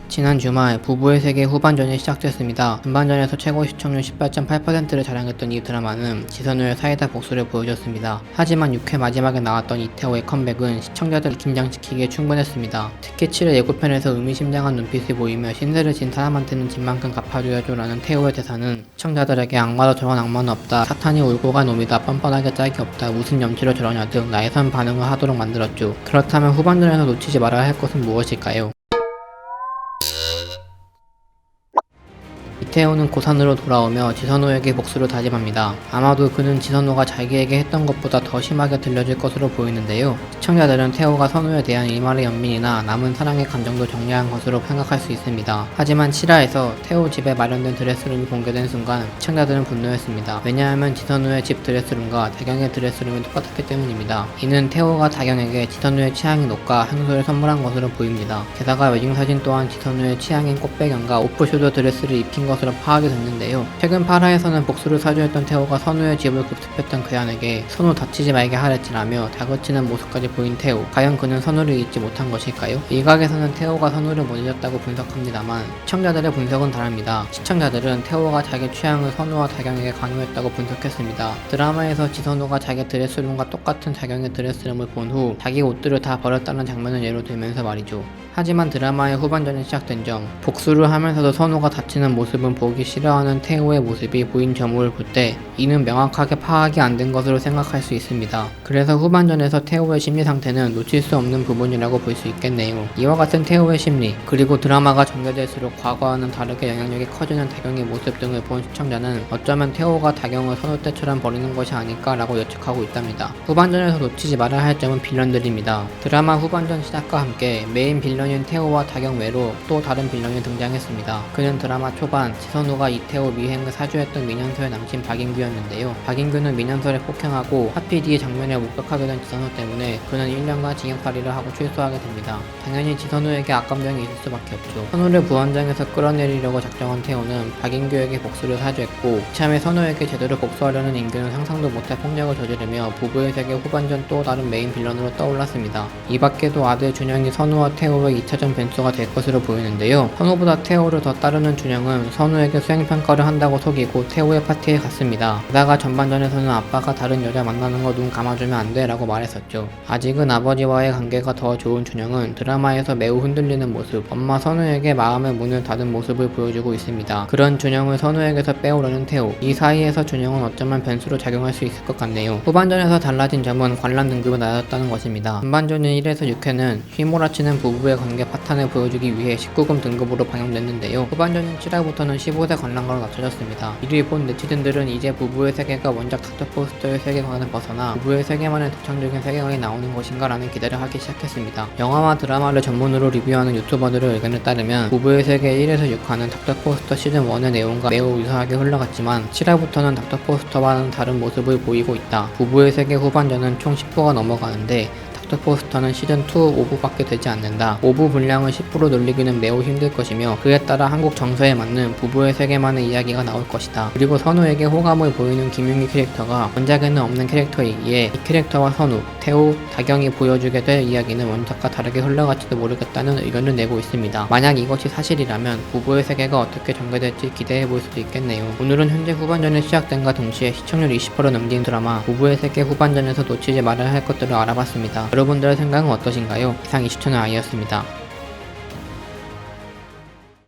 지난 주말 부부의 세계 후반전이 시작됐습니다. 전반전에서 최고 시청률 18.8%를 자랑했던 이 드라마는 지선우의 사이다 복수를 보여줬습니다. 하지만 6회 마지막에 나왔던 이태호의 컴백은 시청자들을 긴장시키기에 충분했습니다. 특히 7회 예고편에서 의미심장한 눈빛을 보이며 신세를 진 사람한테는 진 만큼 갚아줘야죠 라는 태호의 대사는 시청자들에게 악마도 저런 악마는 없다, 사탄이 울고 간 놈이다, 뻔뻔하게 짝이 없다, 무슨 염치로 저러냐 등 나이선 반응을 하도록 만들었죠. 그렇다면 후반전에서 놓치지 말아야 할 것은 무엇일까요? 이태호는 고산으로 돌아오며 지선우에게 복수를 다짐합니다. 아마도 그는 지선우가 자기에게 했던 것보다 더 심하게 들려질 것으로 보이는데요. 시청자들은 태호가 선우에 대한 일말의 연민이나 남은 사랑의 감정도 정리한 것으로 생각할 수 있습니다. 하지만 7화에서 태호 집에 마련된 드레스룸이 공개된 순간 시청자들은 분노했습니다. 왜냐하면 지선우의 집 드레스룸과 다경의 드레스룸이 똑같았기 때문입니다. 이는 태호가 다경에게 지선우의 취향이 녹아 향수를 선물한 것으로 보입니다. 게다가 웨딩사진 또한 지선우의 취향인 꽃배경과 오프숄더 드레스를 입힌 것으로 파악이 됐는데요. 최근 8화에서는 복수를 사주했던 태호가 선우의 집을 급습했던 그안에게 선우 다치지 말게 하랬지라며 다그치는 모습까지 보인 태호. 과연 그는 선우를 잊지 못한 것일까요? 일각에서는 태호가 선우를 못 잊었다고 분석합니다만 시청자들의 분석은 다릅니다. 시청자들은 태호가 자기 취향을 선우와 다경에게 강요했다고 분석했습니다. 드라마에서 지선우가 자기 드레스룸과 똑같은 다경의 드레스룸을 본 후 자기 옷들을 다 버렸다는 장면을 예로 들면서 말이죠. 하지만 드라마의 후반전이 시작된 점, 복수를 하면서도 선우가 다치는 모습은 보기 싫어하는 태호의 모습이 보인 점을 볼 때 이는 명확하게 파악이 안 된 것으로 생각할 수 있습니다. 그래서 후반전에서 태호의 심리 상태는 놓칠 수 없는 부분이라고 볼 수 있겠네요. 이와 같은 태호의 심리, 그리고 드라마가 전개될수록 과거와는 다르게 영향력이 커지는 다경의 모습 등을 본 시청자는 어쩌면 태호가 다경을 선우 때처럼 버리는 것이 아닐까라고 예측하고 있답니다. 후반전에서 놓치지 말아야 할 점은 빌런들입니다. 드라마 후반전 시작과 함께 메인 빌런인 태호와 다경 외로 또 다른 빌런이 등장했습니다. 그는 드라마 초반 지선우가 이태호 미행을 사주했던 민현설의 남친 박인규였는데요. 박인규는 민현설을 폭행하고 하필 이 장면에 목격하게 된 지선우 때문에 그는 1년간 징역살이를 하고 출소하게 됩니다. 당연히 지선우에게 악감정이 있을 수밖에 없죠. 선우를 부원장에서 끌어내리려고 작정한 태호는 박인규에게 복수를 사주했고 이참에 선우에게 제대로 복수하려는 인규는 상상도 못할 폭력을 저지르며 부부의 세계 후반전 또 다른 메인 빌런으로 떠올랐습니다. 이 밖에도 아들 준영이 선우와 태호의 2차전 변수가 될 것으로 보이는데요. 선우보다 태호를 더 따르는 준영은 선우에게 수행평가를 한다고 속이고 태호의 파티에 갔습니다. 게다가 전반전에서는 아빠가 다른 여자 만나는 거 눈 감아주면 안 돼 라고 말했었죠. 아직은 아버지와의 관계가 더 좋은 준영은 드라마에서 매우 흔들리는 모습, 엄마 선우에게 마음의 문을 닫은 모습을 보여주고 있습니다. 그런 준영을 선우에게서 빼오려는 태호, 이 사이에서 준영은 어쩌면 변수로 작용할 수 있을 것 같네요. 후반전에서 달라진 점은 관람 등급이 낮았다는 것입니다. 전반전인 1에서 6회는 휘몰아치는 부부의 관계 파탄을 보여주기 위해 19금 등급으로 방영됐는데요. 후반전인 7화부터는 15세 관람가로 낮춰졌습니다. 이를 본 네티즌들은 이제 부부의 세계가 원작 닥터포스터의 세계관을 벗어나 부부의 세계만의 독창적인 세계관이 나오는 것인가 라는 기대를 하기 시작했습니다. 영화와 드라마를 전문으로 리뷰하는 유튜버들의 의견에 따르면 부부의 세계 1에서 6화는 닥터포스터 시즌1의 내용과 매우 유사하게 흘러갔지만 7화부터는 닥터포스터와는 다른 모습을 보이고 있다. 부부의 세계 후반전은 총 10부가 넘어가는데 닥터포스터는 시즌2 5부밖에 되지 않는다. 5부 분량을 10% 늘리기는 매우 힘들 것이며 그에 따라 한국 정서에 맞는 부부의 세계만의 이야기가 나올 것이다. 그리고 선우에게 호감을 보이는 김윤기 캐릭터가 원작에는 없는 캐릭터이기에 이 캐릭터와 선우, 태호, 다경이 보여주게 될 이야기는 원작과 다르게 흘러갈지도 모르겠다는 의견을 내고 있습니다. 만약 이것이 사실이라면 부부의 세계가 어떻게 전개될지 기대해볼 수도 있겠네요. 오늘은 현재 후반전이 시작된과 동시에 시청률 20% 넘긴 드라마 부부의 세계 후반전에서 놓치지 말아야 할 것들을 알아봤습니다. 여러분들의 생각은 어떠신가요? 이상 20채널 아이였습니다.